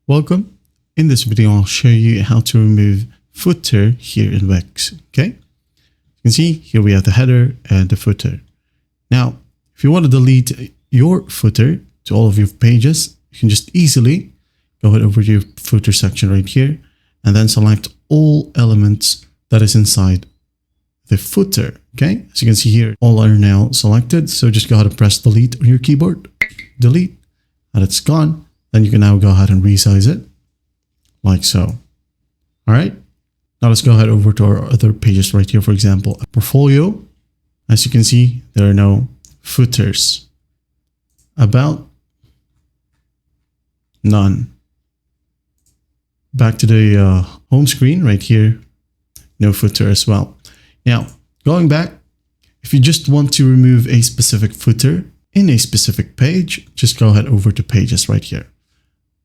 Welcome. In this video, I'll show you how to remove footer here in Wix. Okay. You can see here we have the header and the footer. Now, if you want to delete your footer to all of your pages, you can just easily go ahead over to your footer section right here and then select all elements that is inside the footer. Okay. As you can see here, all are now selected. So just go ahead and press delete on your keyboard, delete, and it's gone. Then you can now go ahead and resize it like so. All right. Now let's go ahead over to our other pages right here. For example, a portfolio. As you can see, there are no footers. About, none. Back to the home screen right here, no footer as well. Now, going back, if you just want to remove a specific footer in a specific page, just go ahead over to pages right here.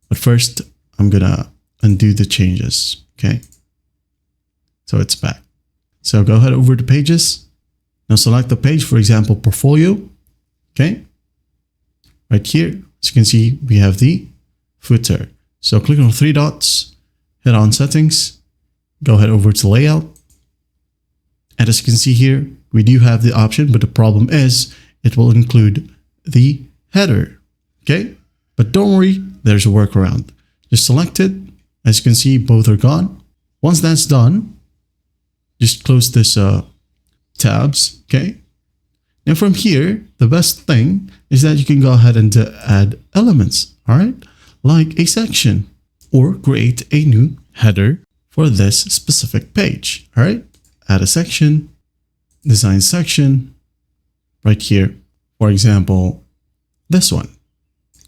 But first, I'm gonna undo the changes, okay? So it's back. So go ahead over to pages. Now select the page, for example, portfolio, okay? Right here, as you can see, we have the footer. So click on the three dots, hit on settings, go ahead over to layout. And as you can see here, we do have the option, but the problem is it will include the header, okay? But don't worry, there's a workaround. Just select it. As you can see, both are gone. Once that's done, just close this tabs, okay? Now from here, the best thing is that you can go ahead and add elements, all right? Like a section or create a new header for this specific page, all right? Add a section, design section, right here. For example, this one.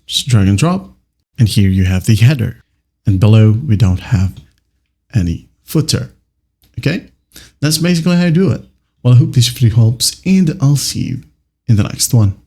Just drag and drop, and here you have the header, and below we don't have any footer. Okay, that's basically how you do it. Well, I hope this video helps, and I'll see you in the next one.